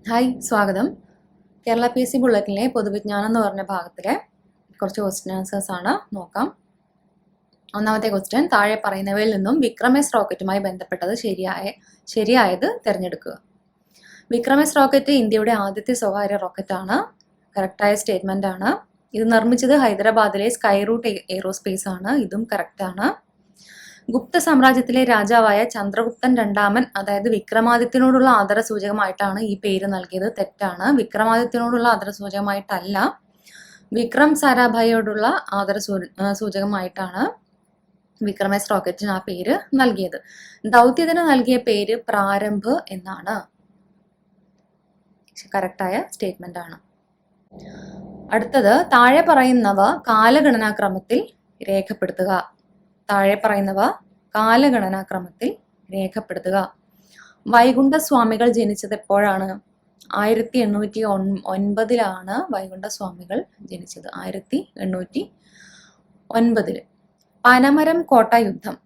Hi, സ്വാഗതം. Kerala PSC ബുള്ളറ്റിലെ പൊതുവിജ്ഞാനം എന്ന് പറഞ്ഞ ഭാഗത്തിലെ കുറച്ച് ക്വസ്റ്റ്യൻ ആൻസേഴ്സ് ആണ് നോക്കാം. ഒന്നാമത്തെ ക്വസ്റ്റ്യൻ, താഴെ പറയുന്നവയിൽ നിന്നും വിക്രമസ് റോക്കറ്റുമായി ബന്ധപ്പെട്ടത് ശരിയായത് തിരഞ്ഞെടുക്കുക. വിക്രമസ് റോക്കറ്റ് ഇന്ത്യയുടെ ആദ്യത്തെ സ്വകാര്യ റോക്കറ്റാണ്. കറക്റ്റായ സ്റ്റേറ്റ്മെന്റ് ആണ്. ഇത് നിർമ്മിച്ചത് ഹൈദരാബാദിലെ സ്കൈ റൂട്ട് എയ്റോസ്പേസ് ആണ്. ഇതും കറക്റ്റാണ്. ഗുപ്ത സാമ്രാജ്യത്തിലെ രാജാവായ ചന്ദ്രഗുപ്തൻ രണ്ടാമൻ, അതായത് വിക്രമാദിത്യനോടുള്ള ആദരസൂചകമായിട്ടാണ് ഈ പേര് നൽകിയത്. തെറ്റാണ്. വിക്രമാദിത്യനോടുള്ള ആദരസൂചകമായിട്ടല്ല, വിക്രം സാരാഭായിയോടുള്ള ആദരസൂചകമായിട്ടാണ് വിക്രമസ് റോക്കറ്റിന് ആ പേര് നൽകിയത്. ദൗത്യത്തിന് നൽകിയ പേര് പ്രാരംഭ് എന്നാണ്. കറക്റ്റായ സ്റ്റേറ്റ്മെന്റ് ആണ്. അടുത്തത്, താഴെ പറയുന്നവ കാലഗണനാക്രമത്തിൽ രേഖപ്പെടുത്തുക. താഴെ പറയുന്നവ കാലഗണനാക്രമത്തിൽ രേഖപ്പെടുത്തുക. വൈകുണ്ഠസ്വാമികൾ ജനിച്ചത് എപ്പോഴാണ്? 1809 വൈകുണ്ഠസ്വാമികൾ ജനിച്ചത്. 1809. പനമരം കോട്ട യുദ്ധം.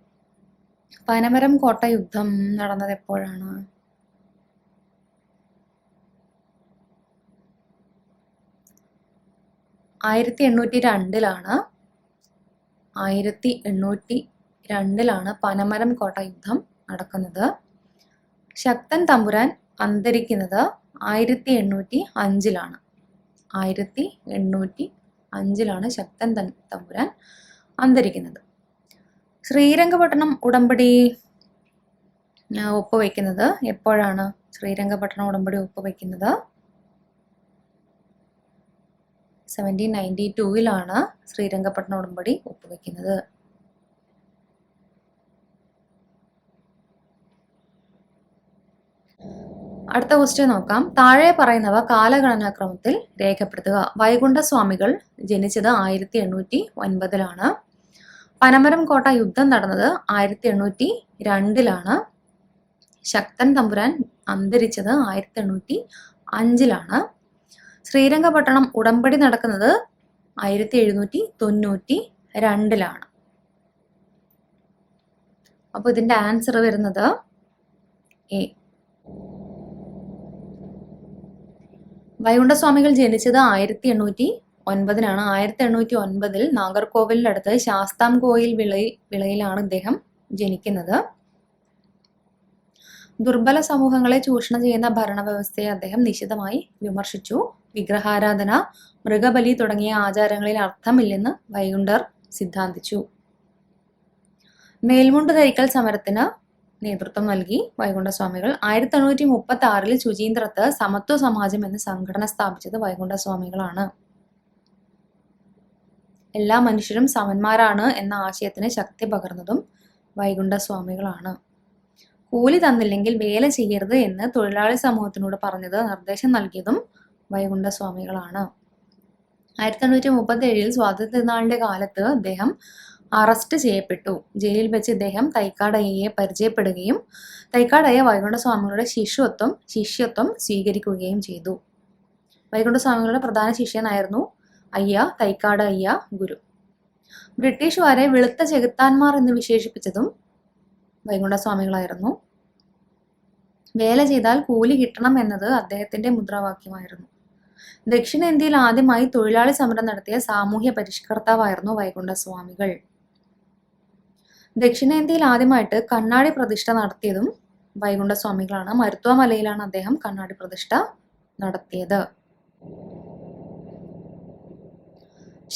പനമരം കോട്ട യുദ്ധം നടന്നത് എപ്പോഴാണ്? 1802 1802 പനമരം കോട്ട യുദ്ധം നടക്കുന്നത്. ശക്തൻ തമ്പുരാൻ അന്തരിക്കുന്നത് 1805. 1805 ശക്തൻ തമ്പുരാൻ അന്തരിക്കുന്നത്. ശ്രീരംഗപട്ടണം ഉടമ്പടി ഒപ്പുവെക്കുന്നത് എപ്പോഴാണ്? ശ്രീരംഗപട്ടണം ഉടമ്പടി ഒപ്പുവെക്കുന്നത് 1792 ശ്രീരംഗപട്ടണം ഉടമ്പടി ഒപ്പുവെക്കുന്നത്. അടുത്ത ക്വസ്റ്റ്യൻ നോക്കാം. താഴെ പറയുന്നവ കാലഗണനാക്രമത്തിൽ രേഖപ്പെടുത്തുക. വൈകുണ്ഠസ്വാമികൾ ജനിച്ചത് 1809. പനമരം കോട്ട യുദ്ധം നടന്നത് 1802. ശക്തൻ തമ്പുരാൻ അന്തരിച്ചത് 1805. ശ്രീരംഗപട്ടണം ഉടമ്പടി നടക്കുന്നത് 1792. അപ്പോൾ ഇതിന്റെ ആൻസർ വരുന്നത് എ. വൈകുണ്ഠസ്വാമികൾ ജനിച്ചത് 1809. 1809 നാഗർകോവിലിനടുത്ത് ശാസ്താംകോയിൽ വിളയിലാണ് ഇദ്ദേഹം ജനിക്കുന്നത്. ദുർബല സമൂഹങ്ങളെ ചൂഷണം ചെയ്യുന്ന ഭരണവ്യവസ്ഥയെ അദ്ദേഹം നിശിതമായി വിമർശിച്ചു. വിഗ്രഹാരാധന, മൃഗബലി തുടങ്ങിയ ആചാരങ്ങളിൽ അർത്ഥമില്ലെന്ന് വൈകുണ്ഠർ സിദ്ധാന്തിച്ചു. മേൽമുണ്ട് ധരിക്കൽ സമരത്തിന് നേതൃത്വം നൽകി വൈകുണ്ഠസ്വാമികൾ. 1836 ശുചീന്ദ്രത്ത് സമത്വ സമാജം എന്ന സംഘടന സ്ഥാപിച്ചത് വൈകുണ്ഠസ്വാമികളാണ്. എല്ലാ മനുഷ്യരും സമന്മാരാണ് എന്ന ആശയത്തിന് ശക്തി പകർന്നതും വൈകുണ്ഠസ്വാമികളാണ്. കൂലി തന്നില്ലെങ്കിൽ വേല ചെയ്യരുത് എന്ന് തൊഴിലാളി സമൂഹത്തിനോട് പറഞ്ഞത്, നിർദ്ദേശം നൽകിയതും വൈകുണ്ഠസ്വാമികളാണ്. 1837 സ്വാതന്ത്ര്യനാളിന്റെ കാലത്ത് അദ്ദേഹം അറസ്റ്റ് ചെയ്യപ്പെട്ടു. ജയിലിൽ വെച്ച് ഇദ്ദേഹം തൈക്കാടയ്യയെ പരിചയപ്പെടുകയും തൈക്കാടയ്യ വൈകുണ്ഠസ്വാമികളുടെ ശിഷ്യത്വം സ്വീകരിക്കുകയും ചെയ്തു. വൈകുണ്ഠസ്വാമികളുടെ പ്രധാന ശിഷ്യനായിരുന്നു തൈക്കാട് അയ്യ ഗുരു. ബ്രിട്ടീഷുകാരെ വെളുത്ത ചെകുത്താന്മാർ എന്ന് വിശേഷിപ്പിച്ചതും വൈകുണ്ഠസ്വാമികളായിരുന്നു. വേല ചെയ്താൽ കൂലി കിട്ടണം എന്നത് അദ്ദേഹത്തിന്റെ മുദ്രാവാക്യമായിരുന്നു. ദക്ഷിണേന്ത്യയിൽ ആദ്യമായി തൊഴിലാളി സമരം നടത്തിയ സാമൂഹ്യ പരിഷ്കർത്താവായിരുന്നു വൈകുണ്ഠസ്വാമികൾ. ദക്ഷിണേന്ത്യയിൽ ആദ്യമായിട്ട് കണ്ണാടി പ്രതിഷ്ഠ നടത്തിയതും വൈകുണ്ഠസ്വാമികളാണ്. മരുത്വ മലയിലാണ് അദ്ദേഹം കണ്ണാടി പ്രതിഷ്ഠ നടത്തിയത്.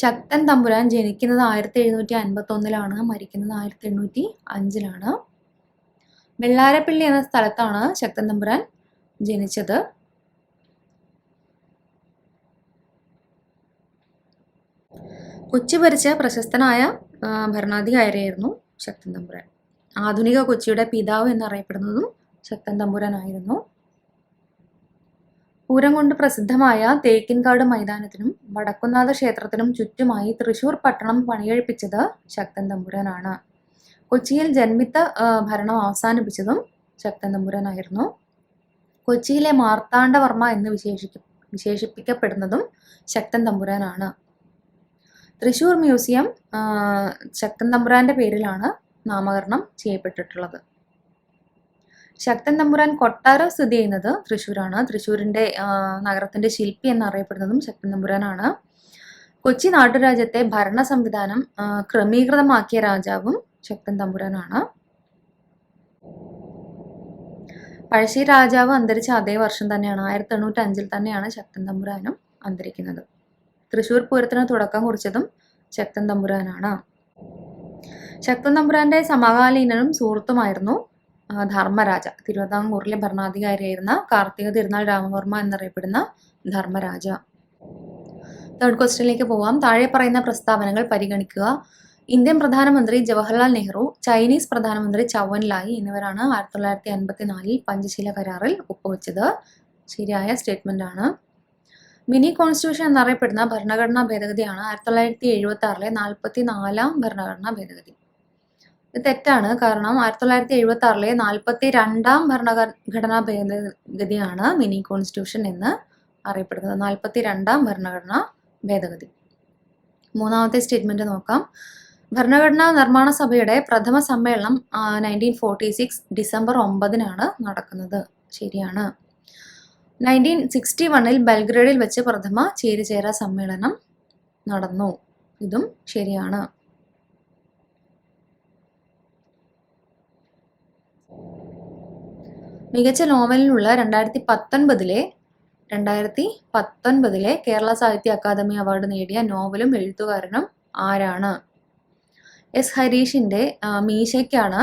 ശക്തൻ തമ്പുരാൻ ജനിക്കുന്നത് 1751, മരിക്കുന്നത് 1805. വെള്ളാരപ്പള്ളി എന്ന സ്ഥലത്താണ് ശക്തൻ തമ്പുരാൻ ജനിച്ചത്. കൊച്ചി ഭരിച്ച പ്രശസ്തനായ ഭരണാധികാരിയായിരുന്നു ശക്തൻ തമ്പുരാൻ. ആധുനിക കൊച്ചിയുടെ പിതാവ് എന്നറിയപ്പെടുന്നതും ശക്തൻ തമ്പുരാനായിരുന്നു. പൂരം കൊണ്ട് പ്രസിദ്ധമായ തേക്കിൻകാട് മൈതാനത്തിനും വടക്കുന്നാഥ ക്ഷേത്രത്തിനും ചുറ്റുമായി തൃശൂർ പട്ടണം പണികഴിപ്പിച്ചത് ശക്തൻ തമ്പുരാനാണ്. കൊച്ചിയിൽ ജന്മിത്ത ഭരണം അവസാനിപ്പിച്ചതും ശക്തൻ തമ്പുരാനായിരുന്നു. കൊച്ചിയിലെ മാർത്താണ്ഡവർമ്മ എന്ന് വിശേഷിപ്പിക്കപ്പെടുന്നതും ശക്തൻ തമ്പുരാനാണ്. തൃശൂർ മ്യൂസിയം ശക്തൻ തമ്പുരാന്റെ പേരിലാണ് നാമകരണം ചെയ്യപ്പെട്ടിട്ടുള്ളത്. ശക്തൻ തമ്പുരാൻ കൊട്ടാരം സ്ഥിതി ചെയ്യുന്നത് തൃശ്ശൂരാണ്. തൃശ്ശൂരിന്റെ നഗരത്തിന്റെ ശില്പി എന്നറിയപ്പെടുന്നതും ശക്തൻ തമ്പുരാനാണ്. കൊച്ചി നാട്ടുരാജ്യത്തെ ഭരണ സംവിധാനം ക്രമീകൃതമാക്കിയ രാജാവും ശക്തൻ തമ്പുരാനാണ്. പഴശ്ശി രാജാവ് അന്തരിച്ച അതേ വർഷം തന്നെയാണ്, 1805 തന്നെയാണ് ശക്തൻ തമ്പുരാനും അന്തരിക്കുന്നത്. തൃശ്ശൂർ പൂരത്തിന് തുടക്കം കുറിച്ചതും ശക്തൻ തമ്പുരാനാണ്. ശക്തൻ തമ്പുരാന്റെ സമകാലീനനും സുഹൃത്തുമായിരുന്നു ധർമ്മരാജ. തിരുവിതാംകൂറിലെ ഭരണാധികാരിയായിരുന്ന കാർത്തിക തിരുനാൾ രാമവർമ്മ എന്നറിയപ്പെടുന്ന ധർമ്മരാജ. തേർഡ് ക്വസ്റ്റ്യനിലേക്ക് പോവാം. താഴെ പറയുന്ന പ്രസ്താവനകൾ പരിഗണിക്കുക. ഇന്ത്യൻ പ്രധാനമന്ത്രി ജവഹർലാൽ നെഹ്റു, ചൈനീസ് പ്രധാനമന്ത്രി ചൗവൻ ലായി എന്നിവരാണ് 1954 പഞ്ചശീല കരാറിൽ ഒപ്പുവെച്ചത്. ശരിയായ സ്റ്റേറ്റ്മെന്റ് ആണ്. മിനി കോൺസ്റ്റിറ്റ്യൂഷൻ എന്നറിയപ്പെടുന്ന ഭരണഘടനാ ഭേദഗതിയാണ് 1976 44ാം ഭരണഘടനാ ഭേദഗതി. ഇത് തെറ്റാണ്. കാരണം 1976 42ാം ഭരണഘടനാ ഭേദഗതിയാണ് മിനി കോൺസ്റ്റിറ്റ്യൂഷൻ എന്ന് അറിയപ്പെടുന്നത്. 42ാം ഭരണഘടനാ ഭേദഗതി. മൂന്നാമത്തെ സ്റ്റേറ്റ്മെന്റ് നോക്കാം. ഭരണഘടനാ നിർമ്മാണ സഭയുടെ പ്രഥമ സമ്മേളനം 1946 ഡിസംബർ 9 നടക്കുന്നത്. ശരിയാണ്. 1961 ബെൽഗ്രേഡിൽ വെച്ച് പ്രഥമ ചേരിചേരാ സമ്മേളനം നടന്നു. ഇതും ശരിയാണ്. മികച്ച നോവലിനുള്ള 2019 കേരള സാഹിത്യ അക്കാദമി അവാർഡ് നേടിയ നോവലും എഴുത്തുകാരനും ആരാണ്? എസ് ഹരീഷിന്റെ മീശയ്ക്കാണ്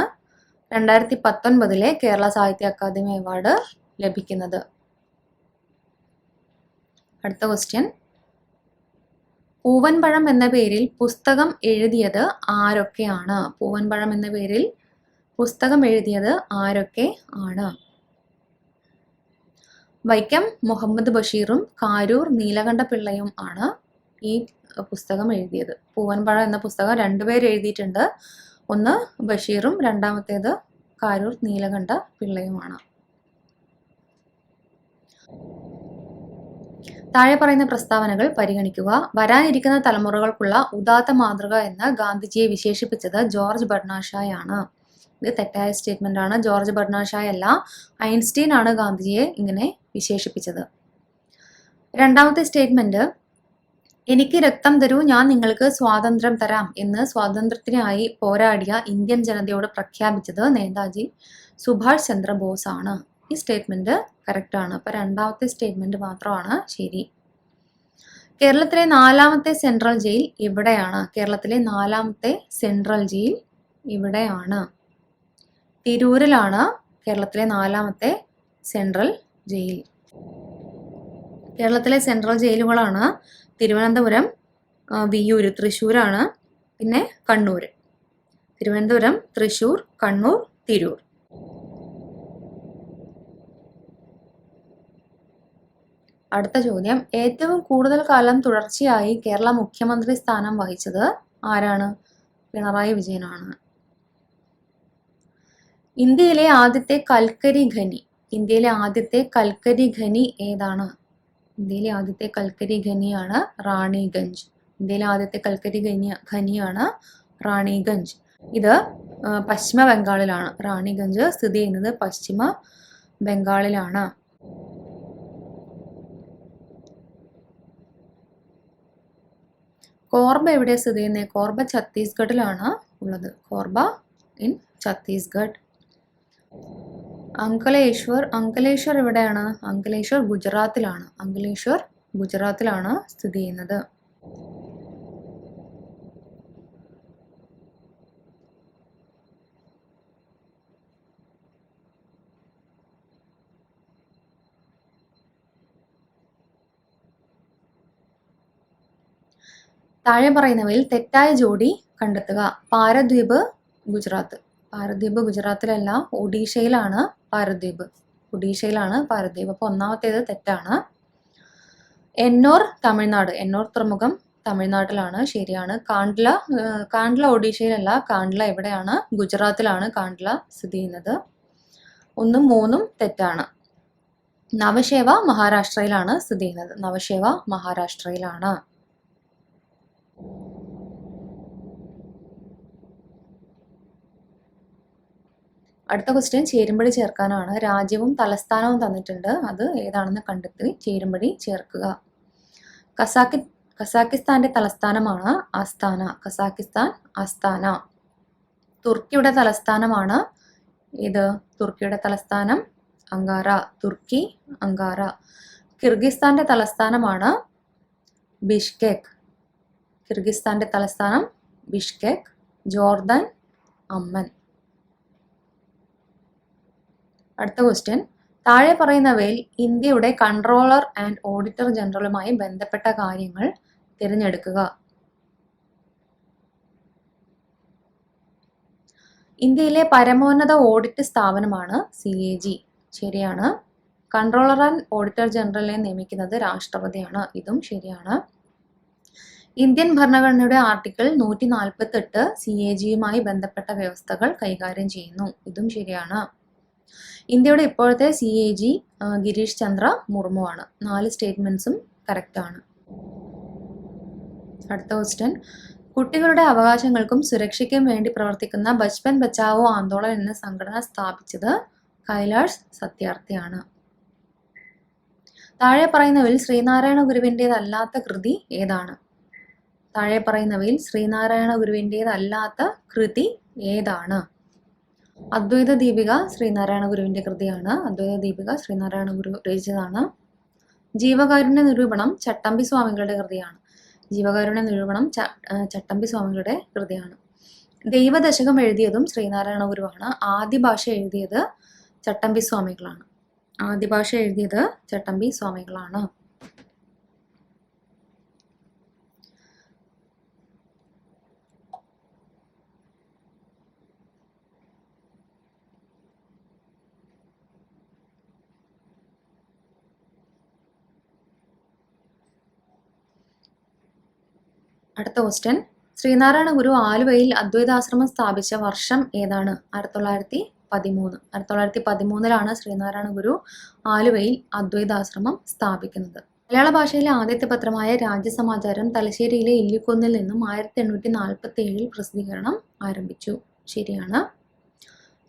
2019 കേരള സാഹിത്യ അക്കാദമി അവാർഡ് ലഭിക്കുന്നത്. അടുത്ത ക്വസ്റ്റ്യൻ. പൂവൻപഴം എന്ന പേരിൽ പുസ്തകം എഴുതിയത് ആരൊക്കെയാണ്? പൂവൻപഴം എന്ന പേരിൽ പുസ്തകം എഴുതിയത് ആരൊക്കെ ആണ്? വൈക്കം മുഹമ്മദ് ബഷീറും കാരൂർ നീലകണ്ഠ പിള്ളയും ആണ് ഈ പുസ്തകം എഴുതിയത്. പൂവൻപഴം എന്ന പുസ്തകം 2 പേര് എഴുതിയിട്ടുണ്ട്. ഒന്ന് ബഷീറും രണ്ടാമത്തേത് കാരൂർ നീലകണ്ഠ പിള്ളയുമാണ്. താഴെ പറയുന്ന പ്രസ്താവനകൾ പരിഗണിക്കുക. വരാനിരിക്കുന്ന തലമുറകൾക്കുള്ള ഉദാത്ത മാതൃക എന്ന് ഗാന്ധിജിയെ വിശേഷിപ്പിച്ചത് ജോർജ് ബെർണാഷായ് ആണ്. ഇത് തെറ്റായ സ്റ്റേറ്റ്മെന്റ് ആണ്. ജോർജ് ബെർണാഷായ് അല്ല, ഐൻസ്റ്റീൻ ആണ് ഗാന്ധിജിയെ ഇങ്ങനെ വിശേഷിപ്പിച്ചത്. രണ്ടാമത്തെ സ്റ്റേറ്റ്മെന്റ്, എനിക്ക് രക്തം തരൂ, ഞാൻ നിങ്ങൾക്ക് സ്വാതന്ത്ര്യം തരാം എന്ന് സ്വാതന്ത്ര്യത്തിനായി പോരാടിയ ഇന്ത്യൻ ജനതയോട് പ്രഖ്യാപിച്ചത് നേതാജി സുഭാഷ് ചന്ദ്രബോസ് ആണ്. ഈ സ്റ്റേറ്റ്മെന്റ് കറക്റ്റ് ആണ്. അപ്പൊ രണ്ടാമത്തെ സ്റ്റേറ്റ്മെന്റ് മാത്രമാണ് ശരി. കേരളത്തിലെ 4ാമത്തെ സെൻട്രൽ ജയിൽ എവിടെയാണ്? കേരളത്തിലെ 4ാമത്തെ സെൻട്രൽ ജയിൽ ഇവിടെയാണ്. തിരൂരിലാണ് കേരളത്തിലെ 4ാമത്തെ സെൻട്രൽ ജയിൽ. കേരളത്തിലെ സെൻട്രൽ ജയിലുകളാണ് തിരുവനന്തപുരം, വിയ്യൂർ, തൃശ്ശൂരാണ്, പിന്നെ കണ്ണൂർ. തിരുവനന്തപുരം, തൃശ്ശൂർ, കണ്ണൂർ, തിരൂർ. അടുത്ത ചോദ്യം. ഏറ്റവും കൂടുതൽ കാലം തുടർച്ചയായി കേരള മുഖ്യമന്ത്രി സ്ഥാനം വഹിച്ചത് ആരാണ്? പിണറായി വിജയനാണ്. ഇന്ത്യയിലെ ആദ്യത്തെ കൽക്കരി ഖനി ഏതാണ്? ഇന്ത്യയിലെ ആദ്യത്തെ കൽക്കരി ഖനിയാണ് റാണിഗഞ്ച്. ഇന്ത്യയിലെ ആദ്യത്തെ കൽക്കരി ഖനിയാണ് റാണിഗഞ്ച്. ഇത് പശ്ചിമ ബംഗാളിലാണ്. റാണിഗഞ്ച് സ്ഥിതി ചെയ്യുന്നത് പശ്ചിമ ബംഗാളിലാണ്. കോർബ എവിടെ സ്ഥിതി ചെയ്യുന്നത്? കോർബ ഛത്തീസ്ഗഡിലാണ് ഉള്ളത്. കോർബ ഇൻ ഛത്തീസ്ഗഡ്. അങ്കലേശ്വർ എവിടെയാണ്? അങ്കലേശ്വർ ഗുജറാത്തിലാണ് സ്ഥിതി ചെയ്യുന്നത്. താഴെ പറയുന്നവയിൽ തെറ്റായ ജോഡി കണ്ടെത്തുക. പാരദ്വീപ് ഗുജറാത്തിലല്ല, ഒഡീഷയിലാണ് പാരദ്വീപ്. അപ്പോൾ ഒന്നാമത്തേത് തെറ്റാണ്. എന്നോർ തുറമുഖം തമിഴ്നാട്ടിലാണ്. ശരിയാണ്. കാണ്ട്ല ഒഡീഷയിലല്ല, കാണ്ട്ല എവിടെയാണ്? ഗുജറാത്തിലാണ് കാണ്ട്ല സ്ഥിതി ചെയ്യുന്നത്. 1ഉം 3ഉം തെറ്റാണ്. നവശേവ മഹാരാഷ്ട്രയിലാണ് സ്ഥിതി ചെയ്യുന്നത്. അടുത്ത ക്വസ്റ്റ്യൻ ചേരുംപടി ചേർക്കാനാണ്. രാജ്യവും തലസ്ഥാനവും തന്നിട്ടുണ്ട്. അത് ഏതാണെന്ന് കണ്ടെത്തി ചേരുംപടി ചേർക്കുക. കസാക്കിസ്ഥാന്റെ തലസ്ഥാനമാണ് അസ്താന. കസാക്കിസ്ഥാൻ അസ്താന. തുർക്കിയുടെ തലസ്ഥാനമാണ് ഇത്. തുർക്കിയുടെ തലസ്ഥാനം അങ്കാറ. തുർക്കി അങ്കാറ. കിർഗിസ്ഥാന്റെ തലസ്ഥാനമാണ് ബിഷ്കെക്. കിർഗിസ്ഥാന്റെ തലസ്ഥാനം ബിഷ്കെക്. ജോർദാൻ അമ്മൻ. അടുത്ത ക്വസ്റ്റ്യൻ താഴെ പറയുന്നവയിൽ ഇന്ത്യയുടെ കൺട്രോളർ ആൻഡ് ഓഡിറ്റർ ജനറലുമായി ബന്ധപ്പെട്ട കാര്യങ്ങൾ തിരഞ്ഞെടുക്കുക. ഇന്ത്യയിലെ പരമോന്നത ഓഡിറ്റ് സ്ഥാപനമാണ് CAG. ശരിയാണ്. കൺട്രോളർ ആൻഡ് ഓഡിറ്റർ ജനറലിനെ നിയമിക്കുന്നത് രാഷ്ട്രപതിയാണ്. ഇതും ശരിയാണ്. ഇന്ത്യൻ ഭരണഘടനയുടെ ആർട്ടിക്കിൾ 148 CAGയുമായി ബന്ധപ്പെട്ട വ്യവസ്ഥകൾ കൈകാര്യം ചെയ്യുന്നു. ഇതും ശരിയാണ്. ഇന്ത്യയുടെ ഇപ്പോഴത്തെ CAG ഗിരീഷ് ചന്ദ്ര മുർമു ആണ്. 4 സ്റ്റേറ്റ്മെന്റ്സും കറക്റ്റ് ആണ്. അടുത്ത ക്വസ്റ്റ്യൻ കുട്ടികളുടെ അവകാശങ്ങൾക്കും സുരക്ഷയ്ക്കും വേണ്ടി പ്രവർത്തിക്കുന്ന ബച്പൻ ബച്ചാവോ ആന്തോളൻ എന്ന സംഘടന സ്ഥാപിച്ചത് കൈലാഷ് സത്യാർത്ഥിയാണ്. താഴെ പറയുന്നവയിൽ ശ്രീനാരായണ ഗുരുവിൻ്റെതല്ലാത്ത കൃതി ഏതാണ്? താഴെ പറയുന്നവയിൽ ശ്രീനാരായണ ഗുരുവിൻ്റെതല്ലാത്ത കൃതി ഏതാണ്? അദ്വൈത ദീപിക ശ്രീനാരായണ ഗുരുവിന്റെ കൃതിയാണ്. അദ്വൈത ദീപിക ശ്രീനാരായണ ഗുരു രചിച്ചതാണ്. ജീവകാരുണ്യ നിരൂപണം ചട്ടമ്പി സ്വാമികളുടെ കൃതിയാണ്. ജീവകാരുണ്യ നിരൂപണം ചട്ടമ്പി സ്വാമികളുടെ കൃതിയാണ്. ദൈവദശകം എഴുതിയതും ശ്രീനാരായണ ഗുരുവാണ്. ആദ്യ ഭാഷ എഴുതിയത് ചട്ടമ്പി സ്വാമികളാണ്. ആദ്യ ഭാഷ എഴുതിയത് ചട്ടമ്പി സ്വാമികളാണ്. അടുത്ത ക്വസ്റ്റ്യൻ ശ്രീനാരായണ ഗുരു ആലുവയിൽ അദ്വൈതാശ്രമം സ്ഥാപിച്ച വർഷം ഏതാണ്? 1913. 1913ലാണ് ശ്രീനാരായണ ഗുരു ആലുവയിൽ അദ്വൈതാശ്രമം സ്ഥാപിക്കുന്നത്. മലയാള ഭാഷയിലെ ആദ്യത്തെ പത്രമായ രാജ്യസമാചാരം തലശ്ശേരിയിലെ ഇല്ലിക്കുന്നിൽ നിന്നും 1847 പ്രസിദ്ധീകരണം ആരംഭിച്ചു. ശരിയാണ്.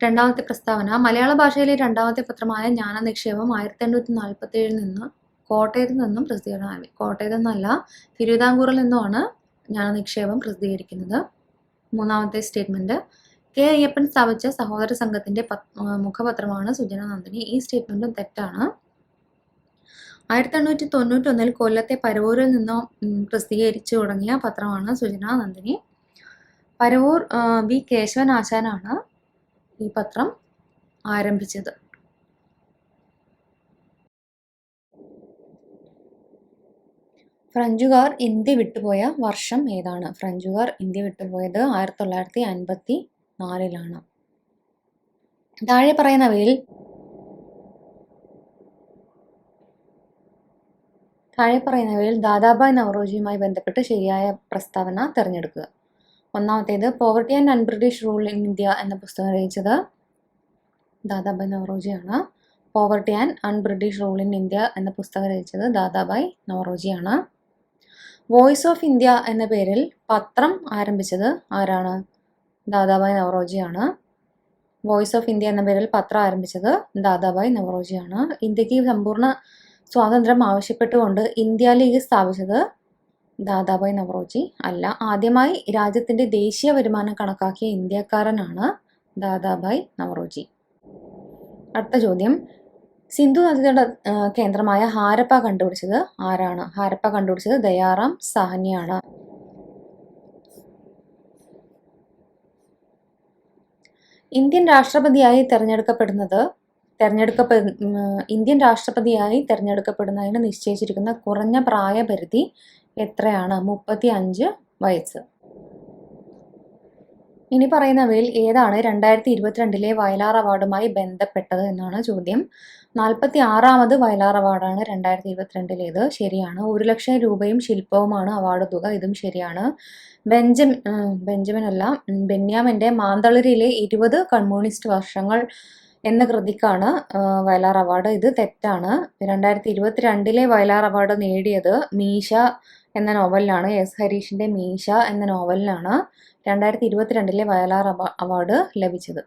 രണ്ടാമത്തെ പ്രസ്താവന മലയാള ഭാഷയിലെ രണ്ടാമത്തെ പത്രമായ ജ്ഞാനനിക്ഷേപം 1847 നിന്ന് കോട്ടയത്ത് നിന്നും പ്രസിദ്ധീകരണം ആരംഭിച്ചു. കോട്ടയത്ത് നിന്നല്ല, തിരുവിതാംകൂറിൽ നിന്നുമാണ് ജ്ഞാനനിക്ഷേപം പ്രസിദ്ധീകരിക്കുന്നത്. മൂന്നാമത്തെ സ്റ്റേറ്റ്മെന്റ് കെ അയ്യപ്പൻ സ്ഥാപിച്ച സഹോദര സംഘത്തിന്റെ മുഖപത്രമാണ് സുജനനന്ദിനി. ഈ സ്റ്റേറ്റ്മെന്റും തെറ്റാണ്. 1891 കൊല്ലത്തെ പരവൂരിൽ നിന്നും പ്രസിദ്ധീകരിച്ചു തുടങ്ങിയ പത്രമാണ് സുജനനന്ദിനി. പരവൂർ വി കേശവൻ ആശാനാണ് ഈ പത്രം ആരംഭിച്ചത്. ഫ്രഞ്ചുകാർ ഇന്ത്യ വിട്ടുപോയ വർഷം ഏതാണ്? ഫ്രഞ്ചുകാർ ഇന്ത്യ വിട്ടുപോയത് 1954ലാണ്. താഴെ പറയുന്നവയിൽ ദാദാഭായ് നവറോജിയുമായി ബന്ധപ്പെട്ട് ശരിയായ പ്രസ്താവന തിരഞ്ഞെടുക്കുക. ഒന്നാമത്തേത് poverty and un-British rule in India എന്ന പുസ്തകം രചിച്ചത് ദാദാഭായ് നവറോജിയാണ്. Poverty and un-British rule in India എന്ന പുസ്തകം രചിച്ചത് ദാദാഭായ് നവറോജിയാണ്. വോയിസ് ഓഫ് ഇന്ത്യ എന്ന പേരിൽ പത്രം ആരംഭിച്ചത് ആരാണ്? ദാദാഭായ് നവറോജിയാണ്. വോയിസ് ഓഫ് ഇന്ത്യ എന്ന പേരിൽ പത്രം ആരംഭിച്ചത് ദാദാഭായ് നവറോജിയാണ്. ഇന്ത്യക്ക് സമ്പൂർണ്ണ സ്വാതന്ത്ര്യം ആവശ്യപ്പെട്ടുകൊണ്ട് ഇന്ത്യ ലീഗ് സ്ഥാപിച്ചത് ദാദാഭായ് നവറോജി അല്ല. ആദ്യമായി രാജ്യത്തിന്റെ ദേശീയ വരുമാനം കണക്കാക്കിയ ഇന്ത്യക്കാരനാണ് ദാദാഭായ് നവറോജി. അടുത്ത ചോദ്യം സിന്ധു നദിയുടെ കേന്ദ്രമായ ഹാരപ്പ കണ്ടുപിടിച്ചത് ആരാണ്? ഹാരപ്പ കണ്ടുപിടിച്ചത് ദയാറാം സാഹ്നിയാണ്. ഇന്ത്യൻ രാഷ്ട്രപതിയായി തെരഞ്ഞെടുക്കപ്പെടുന്നതിന് നിശ്ചയിച്ചിരിക്കുന്ന കുറഞ്ഞ പ്രായപരിധി എത്രയാണ്? 35 വയസ്സ്. ഇനി പറയുന്നവയിൽ ഏതാണ് 2022 വയലാർ അവാർഡുമായി ബന്ധപ്പെട്ടത് എന്നാണ് ചോദ്യം. 46ാമത് വയലാർ അവാർഡാണ് 2022 ശരിയാണ്. 1 ലക്ഷം രൂപയും ശില്പവുമാണ് അവാർഡ് തുക. ഇതും ശരിയാണ്. ബെന്യാമിന്റെ മാന്തളിരിലെ 20 കമ്മ്യൂണിസ്റ്റ് വർഷങ്ങൾ എന്ന കൃതിക്കാണ് വയലാർ അവാർഡ്. ഇത് തെറ്റാണ്. 2022 വയലാർ അവാർഡ് നേടിയത് മീശ എന്ന നോവലിനാണ്. എസ് ഹരീഷിന്റെ മീശ എന്ന നോവലിനാണ് 2022 വയലാർ അവാർഡ് ലഭിച്ചത്.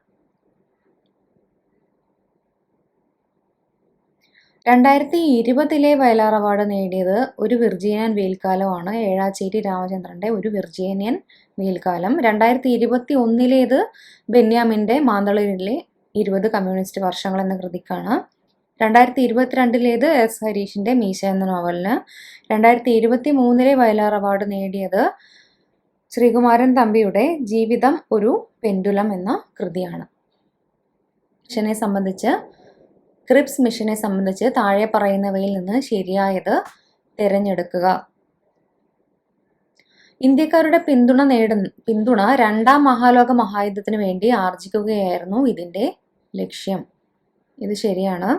2020 വയലാർ അവാർഡ് നേടിയത് ഒരു വിർജീനിയൻ വെയിൽക്കാലമാണ്. ഏഴാച്ചേരി രാമചന്ദ്രന്റെ ഒരു വിർജീനിയൻ വെയിൽക്കാലം. 2021 ബെന്യാമിന്റെ മാന്തളിരിലെ 20 കമ്മ്യൂണിസ്റ്റ് വർഷങ്ങൾ എന്ന കൃതിക്കാണ്. 2022 എസ് ഹരീഷിന്റെ മീശ എന്ന നോവലിന്. 2023 വയലാർ അവാർഡ് നേടിയത് ശ്രീകുമാരൻ തമ്പിയുടെ ജീവിതം ഒരു പെൻഡുലം എന്ന കൃതിയാണ്. ക്രിപ്സ് മിഷനെ സംബന്ധിച്ച് താഴെ പറയുന്നവയിൽ നിന്ന് ശരിയായത് തിരഞ്ഞെടുക്കുക. ഇന്ത്യക്കാരുടെ പിന്തുണ രണ്ടാം മഹാലോക മഹായുദ്ധത്തിന് വേണ്ടി ആർജിക്കുകയായിരുന്നു ഇതിന്റെ ലക്ഷ്യം. ഇത് ശരിയാണ്.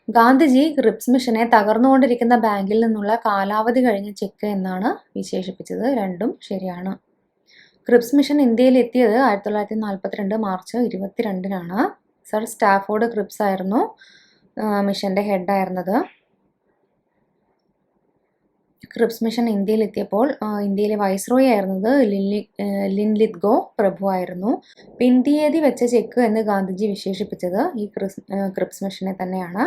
ഗാന്ധിജി ക്രിപ്സ് മിഷനെ തകർന്നുകൊണ്ടിരിക്കുന്ന ബാങ്കിൽ നിന്നുള്ള കാലാവധി കഴിഞ്ഞ ചെക്ക് എന്നാണ് വിശേഷിപ്പിച്ചത്. രണ്ടും ശരിയാണ്. ക്രിപ്സ് മിഷൻ ഇന്ത്യയിൽ എത്തിയത് 1942 മാർച്ച് 22-നാണ്. സർ സ്റ്റാഫോർഡ് ക്രിപ്സ് ആയിരുന്നു മിഷന്റെ ഹെഡായിരുന്നത്. ക്രിപ്സ് മിഷൻ ഇന്ത്യയിൽ എത്തിയപ്പോൾ ഇന്ത്യയിലെ വൈസ്രോയി ആയിരുന്നത് ലിൻലിത്ഗോ പ്രഭു ആയിരുന്നു. പിൻതീയതി വെച്ച ചെക്ക് എന്ന് ഗാന്ധിജി വിശേഷിപ്പിച്ചത് ഈ ക്രിപ്സ് മിഷനെ തന്നെയാണ്.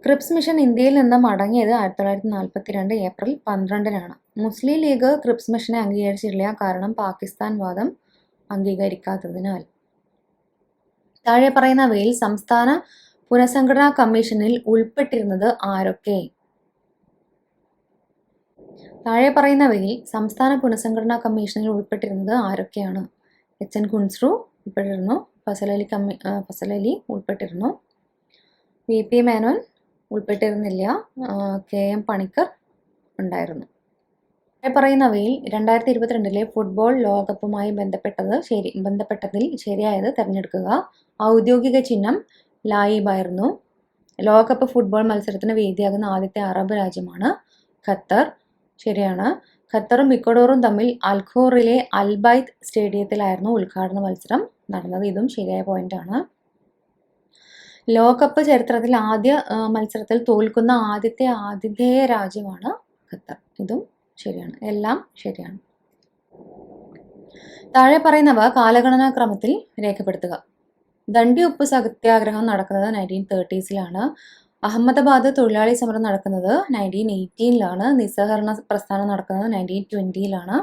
ക്രിപ്സ് മിഷൻ ഇന്ത്യയിൽ നിന്ന് മടങ്ങിയത് 1942 ഏപ്രിൽ 12-നാണ്. മുസ്ലിം ലീഗ് ക്രിപ്സ് മിഷനെ അംഗീകരിച്ചില്ല, കാരണം പാകിസ്ഥാൻ വാദം അംഗീകരിക്കാത്തതിനാൽ. താഴെ പറയുന്നവയിൽ സംസ്ഥാന പുനഃസംഘടനാ കമ്മീഷനിൽ ഉൾപ്പെട്ടിരുന്നത് ആരൊക്കെ? താഴെ പറയുന്നവയിൽ സംസ്ഥാന പുനഃസംഘടനാ കമ്മീഷനിൽ ഉൾപ്പെട്ടിരുന്നത് ആരൊക്കെയാണ്? എച്ച്.എൻ. കുൻസ്രു ഉൾപ്പെട്ടിരുന്നു. ഫസലലി ഉൾപ്പെട്ടിരുന്നു. വി.പി. മേനോൻ ഉൾപ്പെട്ടിരുന്നില്ല. കെ.എം. പണിക്കർ ഉണ്ടായിരുന്നു. താഴെ പറയുന്നവയിൽ 2022 ഫുട്ബോൾ ലോകകപ്പുമായി ബന്ധപ്പെട്ടതിൽ ശരിയായത് തിരഞ്ഞെടുക്കുക. ഔദ്യോഗിക ചിഹ്നം ലായിബായിരുന്നു. ലോകകപ്പ് ഫുട്ബോൾ മത്സരത്തിന് വേദിയാകുന്ന ആദ്യത്തെ അറബ് രാജ്യമാണ് ഖത്തർ. ശരിയാണ്. ഖത്തറും ഇക്വഡോറും തമ്മിൽ അൽഖോറിലെ അൽബൈത്ത് സ്റ്റേഡിയത്തിലായിരുന്നു ഉദ്ഘാടന മത്സരം നടന്നത്. ഇതും ശരിയായ പോയിന്റാണ്. ലോകകപ്പ് ചരിത്രത്തിൽ ആദ്യ മത്സരത്തിൽ തോൽക്കുന്ന ആദ്യത്തെ ആതിഥേയ രാജ്യമാണ് ഖത്തർ. ഇതും ശരിയാണ്. എല്ലാം ശരിയാണ്. താഴെ പറയുന്നവ കാലഗണനാക്രമത്തിൽ രേഖപ്പെടുത്തുക. ദണ്ഡി ഉപ്പ് സത്യാഗ്രഹം നടക്കുന്നത് 1930s-ലാണ്. അഹമ്മദാബാദ് തൊഴിലാളി സമരം നടക്കുന്നത് 1918-ലാണ്. നിസ്സഹകരണ പ്രസ്ഥാനം നടക്കുന്നത് 1920-ലാണ്.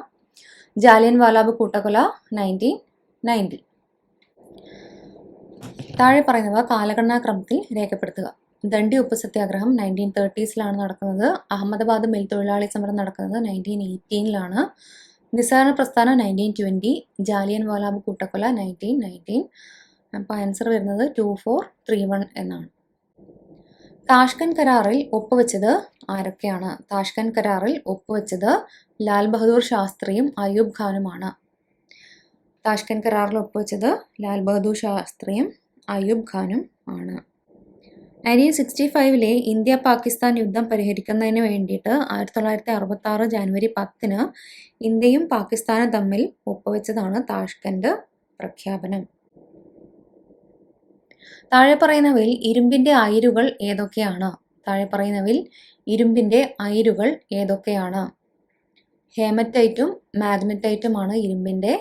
ജാലിയൻ വാലാബാഗ് കൂട്ടക്കൊല 1990. താഴെ പറയുന്നവ കാലഗണനാക്രമത്തിൽ രേഖപ്പെടുത്തുക. ദണ്ഡി ഉപ്പ് സത്യാഗ്രഹം 1930s-ലാണ് നടക്കുന്നത്. അഹമ്മദാബാദ് മിൽ തൊഴിലാളി സമരം നടക്കുന്നത് 1918-ലാണ്. നിസ്സഹകരണ പ്രസ്ഥാനം 1920. ജാലിയൻ വാലാബാഗ് കൂട്ടക്കൊല 1919. അപ്പോൾ ആൻസർ വരുന്നത് 2431 എന്നാണ്. താഷ്കന്റ് കരാറിൽ ഒപ്പുവെച്ചത് ആരൊക്കെയാണ്? താഷ്കന്റ് കരാറിൽ ഒപ്പുവെച്ചത് ലാൽ ബഹദൂർ ശാസ്ത്രിയും അയ്യൂബ് ഖാനുമാണ്. താഷ്കന്റ് കരാറിൽ ഒപ്പുവെച്ചത് ലാൽ ബഹദൂർ ശാസ്ത്രിയും അയ്യൂബ് ഖാനും ആണ്. 1965 ഇന്ത്യ പാകിസ്ഥാൻ യുദ്ധം പരിഹരിക്കുന്നതിന് വേണ്ടിയിട്ട് 1966 ജനുവരി 10-ന് ഇന്ത്യയും പാകിസ്ഥാനും തമ്മിൽ ഒപ്പുവെച്ചതാണ് താഷ്കന്റ് പ്രഖ്യാപനം. താഴെ പറയുന്നവയിൽ ഇരുമ്പിന്റെ അയിരുകൾ ഏതൊക്കെയാണ്? ഹേമറ്റൈറ്റും മാഗ്നറ്റൈറ്റുമാണ് ഇരുമ്പിന്റെ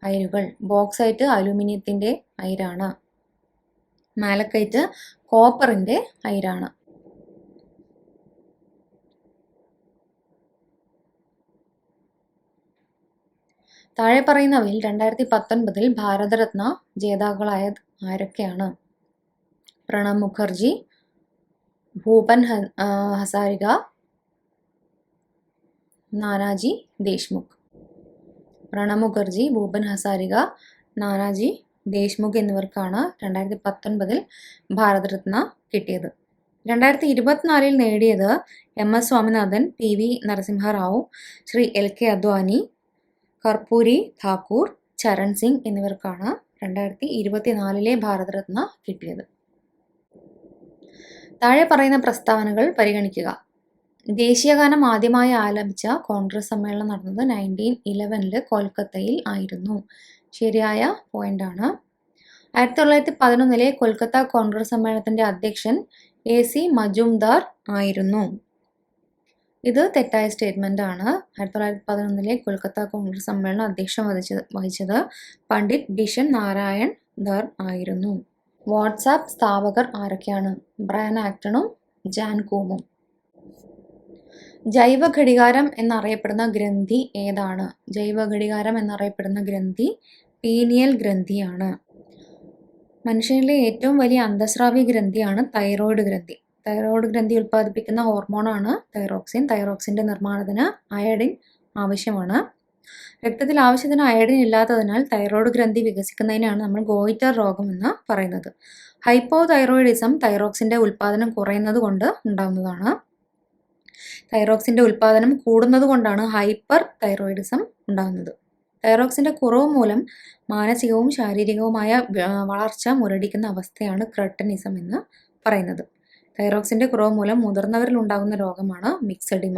അയിരുകൾ. ബോക്സൈറ്റ് അലൂമിനിയത്തിന്റെ അയിരാണ്. മാലക്കൈറ്റ് കോപ്പറിന്റെ അയിരാണ്. താഴെ പറയുന്നവയിൽ 2019 ഭാരതരത്ന ജേതാക്കളായത് ആരൊക്കെയാണ്? പ്രണബ് മുഖർജി, ഭൂപൻ ഹസാരിക, നാനാജി ദേശ്മുഖ്. പ്രണബ് മുഖർജി, ഭൂപൻ ഹസാരിക, നാനാജി ദേശ്മുഖ് എന്നിവർക്കാണ് 2019 ഭാരതരത്ന കിട്ടിയത്. 2024 നേടിയത് എം.എസ്. സ്വാമിനാഥൻ, പി.വി. നരസിംഹറാവു, ശ്രീ എൽ.കെ. അദ്വാനി, കർപ്പൂരി ഠാക്കൂർ, ചരൺ സിംഗ് എന്നിവർക്കാണ് 2024 ഭാരതരത്ന കിട്ടിയത്. താഴെ പറയുന്ന പ്രസ്താവനകൾ പരിഗണിക്കുക. ദേശീയഗാനം ആദ്യമായി ആലപിച്ച കോൺഗ്രസ് സമ്മേളനം നടന്നത് 1911 കൊൽക്കത്തയിൽ ആയിരുന്നു. ശരിയായ പോയിന്റാണ്. 1911 കൊൽക്കത്ത കോൺഗ്രസ് സമ്മേളനത്തിന്റെ അധ്യക്ഷൻ A.C. മജുംദാർ ആയിരുന്നു. ഇത് തെറ്റായ സ്റ്റേറ്റ്മെന്റ് ആണ്. 1911 കൊൽക്കത്ത കോൺഗ്രസ് സമ്മേളനം അധ്യക്ഷം വഹിച്ചത് പണ്ഡിറ്റ് ബിഷൻ നാരായൺ ആയിരുന്നു. വാട്സാപ്പ് സ്ഥാപകർ ആരൊക്കെയാണ്? ബ്രയൻ ആക്ടണും ജാൻ കൂമും. ജൈവ ഘടികാരം എന്നറിയപ്പെടുന്ന ഗ്രന്ഥി ഏതാണ്? ജൈവ ഘടികാരം എന്നറിയപ്പെടുന്ന ഗ്രന്ഥി പീനിയൽ ഗ്രന്ഥിയാണ്. മനുഷ്യനിലെ ഏറ്റവും വലിയ അന്തസ്രാവി ഗ്രന്ഥിയാണ് തൈറോയ്ഡ് ഗ്രന്ഥി. തൈറോയ്ഡ് ഗ്രന്ഥി ഉൽപ്പാദിപ്പിക്കുന്ന ഹോർമോണാണ് തൈറോക്സിൻ. തൈറോക്സിൻ്റെ നിർമ്മാണത്തിന് അയഡിൻ ആവശ്യമാണ്. രക്തത്തിൽ ആവശ്യത്തിന് അയഡിൻ ഇല്ലാത്തതിനാൽ തൈറോയ്ഡ് ഗ്രന്ഥി വികസിക്കുന്നതിനാണ് നമ്മൾ ഗോയിറ്റർ രോഗം എന്ന് പറയുന്നത്. ഹൈപ്പോ തൈറോയിഡിസം തൈറോക്സിൻ്റെ ഉൽപ്പാദനം കുറയുന്നത് കൊണ്ട് ഉണ്ടാകുന്നതാണ്. തൈറോക്സിൻ്റെ ഉൽപ്പാദനം കൂടുന്നത് കൊണ്ടാണ് ഹൈപ്പർ തൈറോയിഡിസം ഉണ്ടാകുന്നത്. തൈറോക്സിൻ്റെ കുറവ് മൂലം മാനസികവും ശാരീരികവുമായ വളർച്ച മുരടിക്കുന്ന അവസ്ഥയാണ് ക്രെട്ടിനിസം എന്ന് പറയുന്നത്. തൈറോക്സിൻ്റെ കുറവ് മൂലം മുതിർന്നവരിൽ ഉണ്ടാകുന്ന രോഗമാണ് മിക്സഡിമ.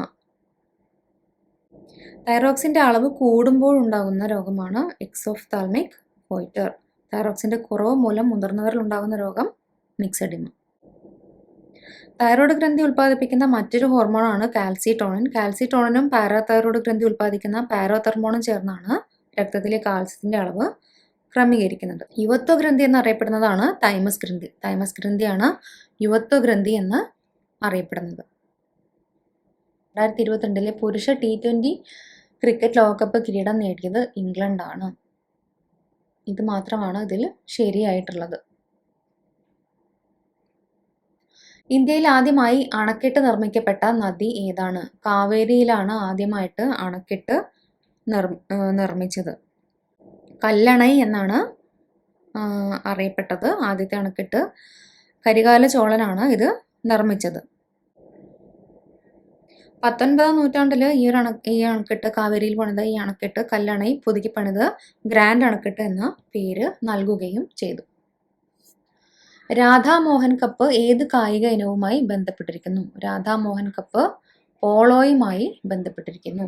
തൈറോക്സിൻ്റെ അളവ് കൂടുമ്പോൾ ഉണ്ടാകുന്ന രോഗമാണ് എക്സോഫ്താൽമിക് ഗോയിറ്റർ. തൈറോക്സിൻ്റെ കുറവ് മൂലം മുതിർന്നവരിൽ ഉണ്ടാകുന്ന രോഗം മിക്സഡിമ. തൈറോയ്ഡ് ഗ്രന്ഥി ഉൽപ്പാദിപ്പിക്കുന്ന മറ്റൊരു ഹോർമോണാണ് കാൽസിറ്റോണിൻ. കാൽസിറ്റോണിനും പാരാതൈറോയ്ഡ് ഗ്രന്ഥി ഉൽപ്പാദിക്കുന്ന പാരാതെർമോണും ചേർന്നാണ് രക്തത്തിലെ കാൽസ്യത്തിൻ്റെ അളവ് ക്രമീകരിക്കുന്നത്. യുവത്വ ഗ്രന്ഥി എന്നറിയപ്പെടുന്നതാണ് തൈമസ് ഗ്രന്ഥി. തൈമസ് ഗ്രന്ഥിയാണ് യുവത്വ ഗ്രന്ഥി എന്ന് അറിയപ്പെടുന്നത്. 2022 പുരുഷ T20 ക്രിക്കറ്റ് ലോകകപ്പ് കിരീടം നേടിയത് ഇംഗ്ലണ്ടാണ്. ഇത് മാത്രമാണ് ഇതിൽ ശരിയായിട്ടുള്ളത്. ഇന്ത്യയിൽ ആദ്യമായി അണക്കെട്ട് നിർമ്മിക്കപ്പെട്ട നദി ഏതാണ്? കാവേരിയിലാണ് ആദ്യമായിട്ട് അണക്കെട്ട് നിർമ്മിച്ചത്. കല്ലണൈ എന്നാണ് അറിയപ്പെട്ടത് ആദ്യത്തെ അണക്കെട്ട്. കരികാല ചോളനാണ് ഇത് നിർമ്മിച്ചത്. 19ാം നൂറ്റാണ്ടിൽ ഈ അണക്കെട്ട് കാവേരിയിൽ പണിത ഈ അണക്കെട്ട് കല്ലണൈ പുതുക്കി പണിത് ഗ്രാൻഡ് അണക്കെട്ട് എന്ന പേര് നൽകുകയും ചെയ്തു. രാധാമോഹൻ കപ്പ് ഏത് കായിക ഇനവുമായി ബന്ധപ്പെട്ടിരിക്കുന്നു? രാധാമോഹൻ കപ്പ് പോളോയുമായി ബന്ധപ്പെട്ടിരിക്കുന്നു.